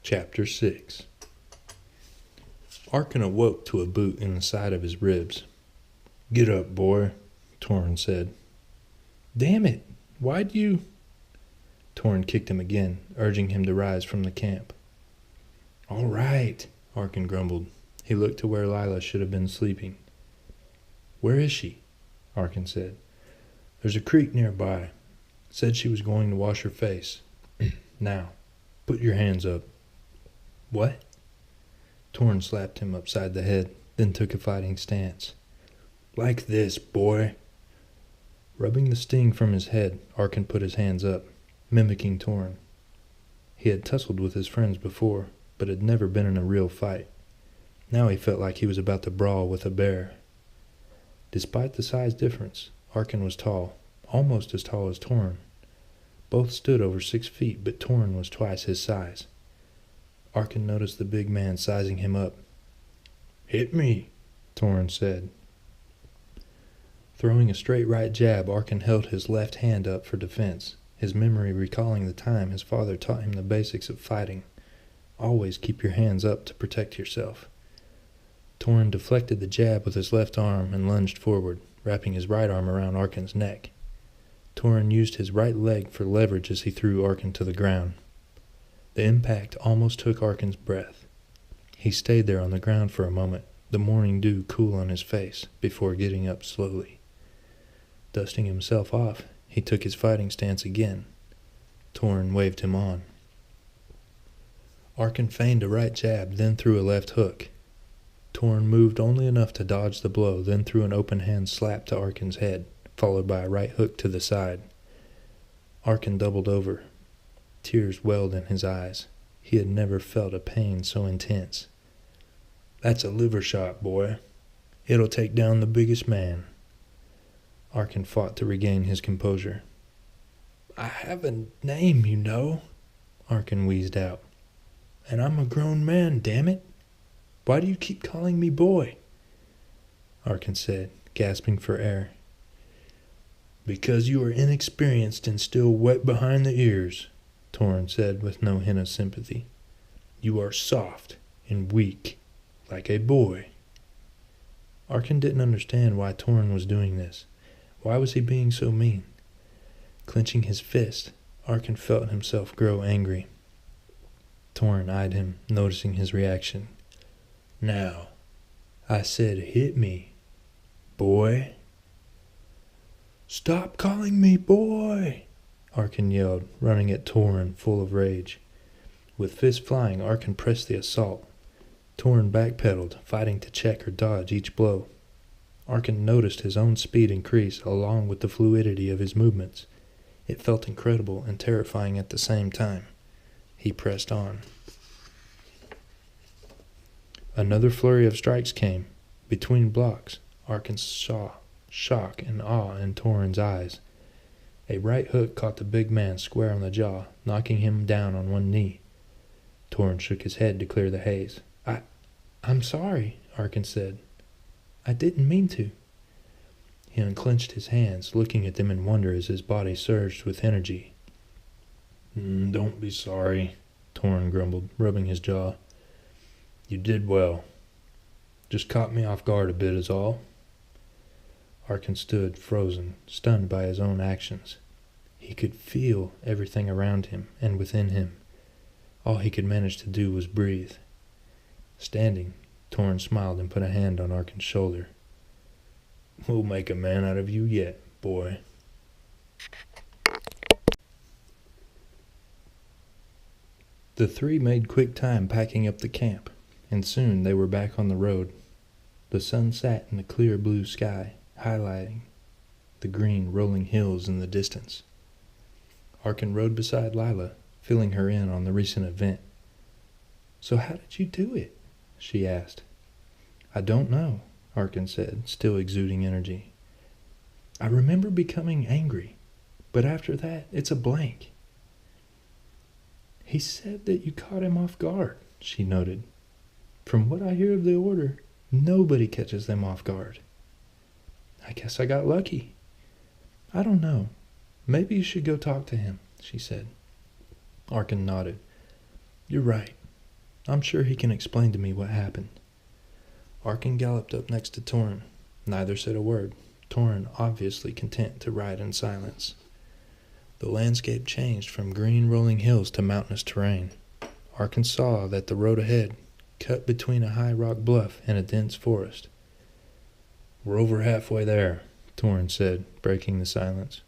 Chapter 6. Arkin awoke to a boot in the side of his ribs. "Get up, boy," Torrin said. "Damn it! Why'd you—" Torrin kicked him again, urging him to rise from the camp. "All right," Arkin grumbled. He looked to where Lila should have been sleeping. "Where is she?" Arkin said. "There's a creek nearby. Said she was going to wash her face. Now, put your hands up." "What?" Torrin slapped him upside the head, then took a fighting stance. "Like this, boy." Rubbing the sting from his head, Arkin put his hands up, mimicking Torrin. He had tussled with his friends before, but had never been in a real fight. Now he felt like he was about to brawl with a bear. Despite the size difference, Arkin was tall, almost as tall as Torrin. Both stood over 6 feet, but Torrin was twice his size. Arkin noticed the big man sizing him up. "Hit me," Torrin said. Throwing a straight right jab, Arkin held his left hand up for defense, his memory recalling the time his father taught him the basics of fighting. Always keep your hands up to protect yourself. Torrin deflected the jab with his left arm and lunged forward, wrapping his right arm around Arkin's neck. Torrin used his right leg for leverage as he threw Arkin to the ground. The impact almost took Arkin's breath. He stayed there on the ground for a moment, the morning dew cool on his face, before getting up slowly. Dusting himself off, he took his fighting stance again. Torrin waved him on. Arkin feigned a right jab, then threw a left hook. Torrin moved only enough to dodge the blow, then threw an open hand slap to Arkin's head, followed by a right hook to the side. Arkin doubled over. Tears welled in his eyes. He had never felt a pain so intense. "That's a liver shot, boy. It'll take down the biggest man." Arkin fought to regain his composure. "I have a name, you know," Arkin wheezed out. "And I'm a grown man, damn it. Why do you keep calling me boy?" Arkin said, gasping for air. "Because you are inexperienced and still wet behind the ears," Torrin said with no hint of sympathy. "You are soft and weak, like a boy." Arkin didn't understand why Torrin was doing this. Why was he being so mean? Clenching his fist, Arkin felt himself grow angry. Torrin eyed him, noticing his reaction. "Now, I said hit me, boy." "Stop calling me boy!" Arkin yelled, running at Torrin, full of rage. With fists flying, Arkin pressed the assault. Torrin backpedaled, fighting to check or dodge each blow. Arkin noticed his own speed increase along with the fluidity of his movements. It felt incredible and terrifying at the same time. He pressed on. Another flurry of strikes came. Between blocks, Arkin saw shock and awe in Torrin's eyes. A right hook caught the big man square on the jaw, knocking him down on one knee. Torrin shook his head to clear the haze. I'm sorry," Arkin said. "I didn't mean to." He unclenched his hands, looking at them in wonder as his body surged with energy. "Don't be sorry," Torrin grumbled, rubbing his jaw. "You did well. Just caught me off guard a bit is all." Arkin stood, frozen, stunned by his own actions. He could feel everything around him and within him. All he could manage to do was breathe. Standing, Torrin smiled and put a hand on Arkin's shoulder. "We'll make a man out of you yet, boy." The three made quick time packing up the camp, and soon they were back on the road. The sun sat in the clear blue sky, highlighting the green rolling hills in the distance. Arkin rode beside Lila, filling her in on the recent event. "So how did you do it?" she asked. "I don't know," Arkin said, still exuding energy. "I remember becoming angry, but after that, it's a blank." "He said that you caught him off guard," she noted. "From what I hear of the Order, nobody catches them off guard." "I guess I got lucky." "I don't know. Maybe you should go talk to him," she said. Arkin nodded. "You're right. I'm sure he can explain to me what happened." Arkin galloped up next to Torin. Neither said a word, Torin obviously content to ride in silence. The landscape changed from green rolling hills to mountainous terrain. Arkin saw that the road ahead cut between a high rock bluff and a dense forest. "We're over halfway there," Torin said, breaking the silence.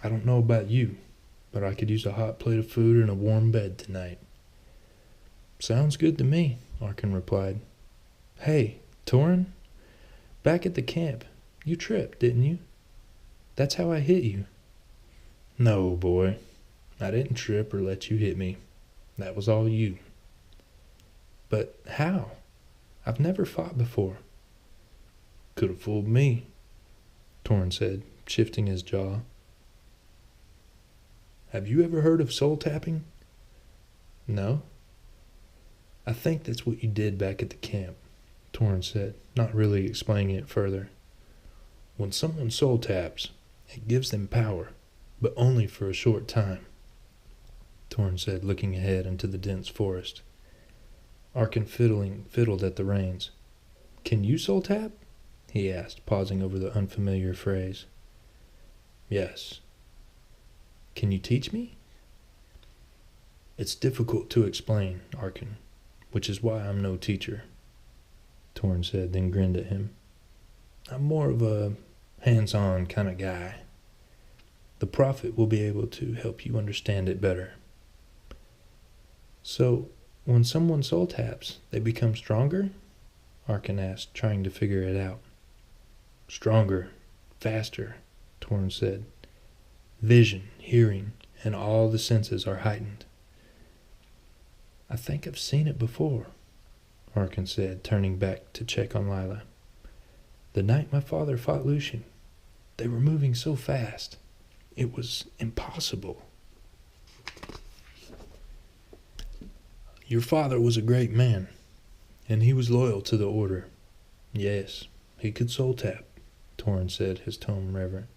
"I don't know about you, but I could use a hot plate of food and a warm bed tonight." "Sounds good to me," Arkin replied. "Hey, Torin, back at the camp, you tripped, didn't you? That's how I hit you." "No, boy, I didn't trip or let you hit me. That was all you." "But how? I've never fought before." "Could have fooled me," Torin said, shifting his jaw. "Have you ever heard of soul tapping?" "No." "I think that's what you did back at the camp," Torin said, not really explaining it further. "When someone soul taps, it gives them power, but only for a short time," Torin said, looking ahead into the dense forest. Arkin fiddled at the reins. "Can you soul tap?" he asked, pausing over the unfamiliar phrase. "Yes." "Can you teach me?" "It's difficult to explain, Arkin, which is why I'm no teacher," Torin said, then grinned at him. "I'm more of a hands-on kind of guy. The Prophet will be able to help you understand it better." "So, when someone soul taps, they become stronger?" Arkin asked, trying to figure it out. "Stronger, faster," Torin said. "Vision, hearing, and all the senses are heightened." "I think I've seen it before," Arkin said, turning back to check on Lila. "The night my father fought Lucian, they were moving so fast. It was impossible." "Your father was a great man, and he was loyal to the Order. Yes, he could soul tap," Torin said, his tone reverent.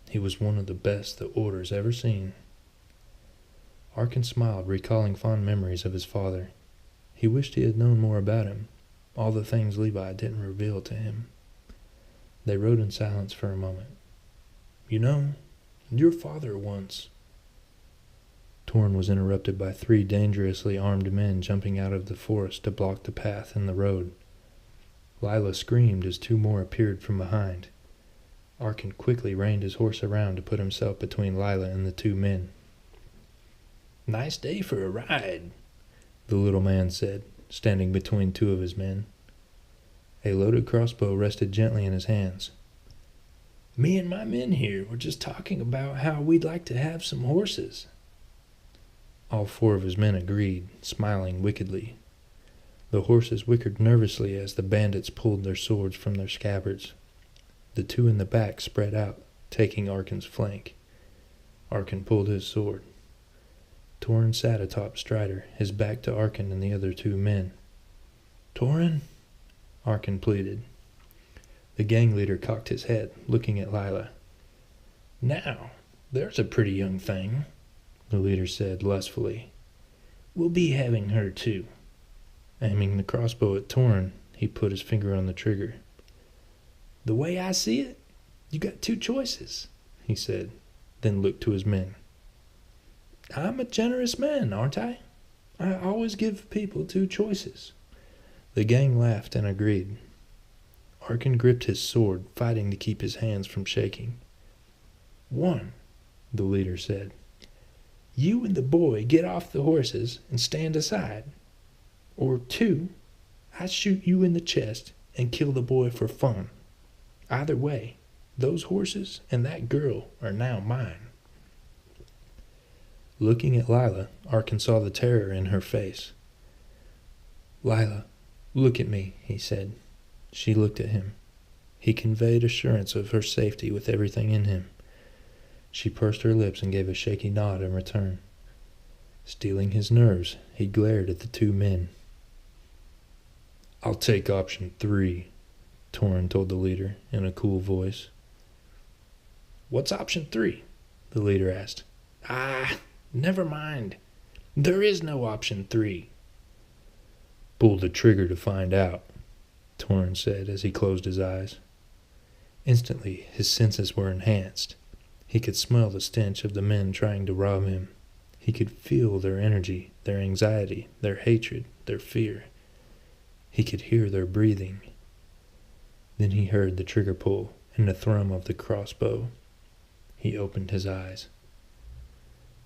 "He was one of the best the Order's ever seen." Arkin smiled, recalling fond memories of his father. He wished he had known more about him, all the things Levi didn't reveal to him. They rode in silence for a moment. "You know, your father once—" Torin was interrupted by 3 dangerously armed men jumping out of the forest to block the path and the road. Lila screamed as 2 more appeared from behind. Arkin quickly reined his horse around to put himself between Lila and the 2 men. "Nice day for a ride," the little man said, standing between 2 of his men. A loaded crossbow rested gently in his hands. "Me and my men here were just talking about how we'd like to have some horses." All 4 of his men agreed, smiling wickedly. The horses whickered nervously as the bandits pulled their swords from their scabbards. The 2 in the back spread out, taking Arkin's flank. Arkin pulled his sword. Torin sat atop Strider, his back to Arkin and the other 2 men. "Torin," Arkin pleaded. The gang leader cocked his head, looking at Lila. "Now, there's a pretty young thing," the leader said lustfully. "We'll be having her too." Aiming the crossbow at Torin, he put his finger on the trigger. "The way I see it, you got 2 choices," he said, then looked to his men. "I'm a generous man, aren't I? I always give people 2 choices." The gang laughed and agreed. Arkin gripped his sword, fighting to keep his hands from shaking. "1, the leader said. "You and the boy get off the horses and stand aside. Or 2, I shoot you in the chest and kill the boy for fun. Either way, those horses and that girl are now mine." Looking at Lila, Arkin saw the terror in her face. "Lila, look at me," he said. She looked at him. He conveyed assurance of her safety with everything in him. She pursed her lips and gave a shaky nod in return. Steeling his nerves, he glared at the 2 men. "I'll take option 3, Torin told the leader in a cool voice. "What's option 3? the leader asked. "Ah, never mind. There is no option 3. Pull the trigger to find out, Torrin said as he closed his eyes. Instantly, his senses were enhanced. He could smell the stench of the men trying to rob him. He could feel their energy, their anxiety, their hatred, their fear. He could hear their breathing. Then he heard the trigger pull and the thrum of the crossbow. He opened his eyes.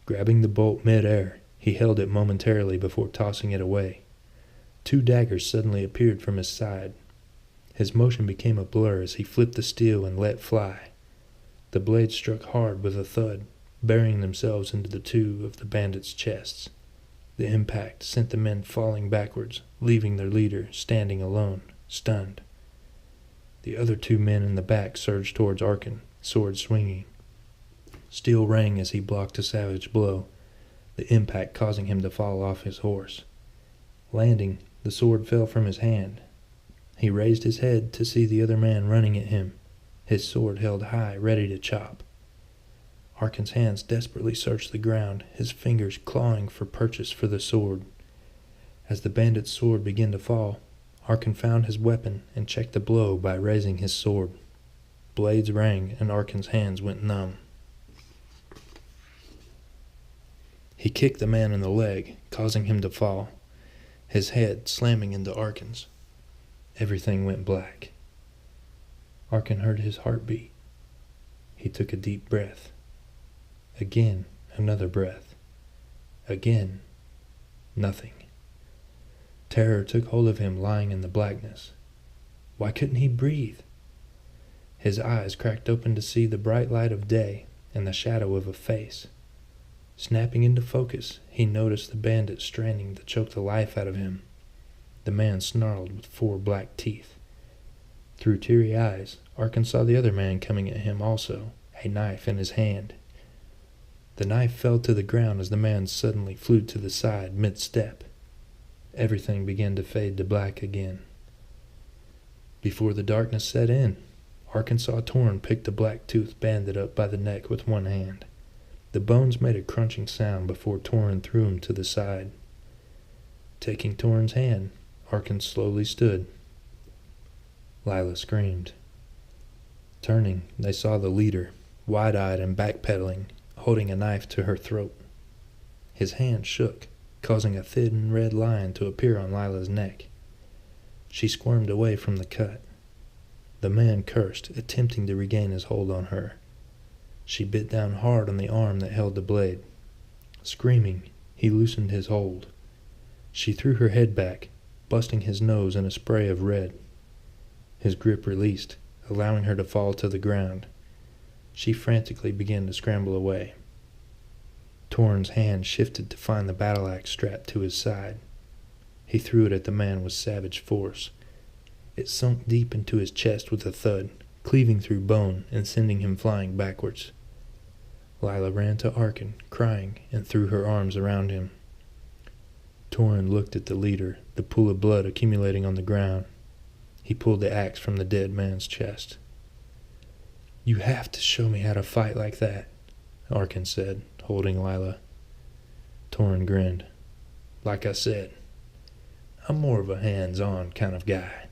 Grabbing the bolt mid-air, he held it momentarily before tossing it away. 2 daggers suddenly appeared from his side. His motion became a blur as he flipped the steel and let fly. The blades struck hard with a thud, burying themselves into the 2 of the bandits' chests. The impact sent the men falling backwards, leaving their leader standing alone, stunned. The other 2 men in the back surged towards Arkin, sword swinging. Steel rang as he blocked a savage blow, the impact causing him to fall off his horse. Landing, the sword fell from his hand. He raised his head to see the other man running at him, his sword held high, ready to chop. Arkin's hands desperately searched the ground, his fingers clawing for purchase for the sword. As the bandit's sword began to fall, Arkin found his weapon and checked the blow by raising his sword. Blades rang and Arkin's hands went numb. He kicked the man in the leg, causing him to fall, his head slamming into Arkin's. Everything went black. Arkin heard his heartbeat. He took a deep breath. Again, another breath. Again, nothing. Terror took hold of him lying in the blackness. Why couldn't he breathe? His eyes cracked open to see the bright light of day and the shadow of a face. Snapping into focus, he noticed the bandit straining to choke the life out of him. The man snarled with 4 black teeth. Through teary eyes, Arkin saw the other man coming at him also, a knife in his hand. The knife fell to the ground as the man suddenly flew to the side mid-step. Everything began to fade to black again. Before the darkness set in, Arkin saw Torrin pick the black-toothed bandit up by the neck with one hand. The bones made a crunching sound before Torrin threw him to the side. Taking Torrin's hand, Arkin slowly stood. Lila screamed. Turning, they saw the leader, wide-eyed and backpedaling, holding a knife to her throat. His hand shook, causing a thin red line to appear on Lila's neck. She squirmed away from the cut. The man cursed, attempting to regain his hold on her. She bit down hard on the arm that held the blade. Screaming, he loosened his hold. She threw her head back, busting his nose in a spray of red. His grip released, allowing her to fall to the ground. She frantically began to scramble away. Torrin's hand shifted to find the battle axe strapped to his side. He threw it at the man with savage force. It sunk deep into his chest with a thud, cleaving through bone and sending him flying backwards. Lila ran to Arkin, crying, and threw her arms around him. Torrin looked at the leader, the pool of blood accumulating on the ground. He pulled the axe from the dead man's chest. "You have to show me how to fight like that," Arkin said, holding Lila. Torrin grinned. "Like I said, I'm more of a hands-on kind of guy."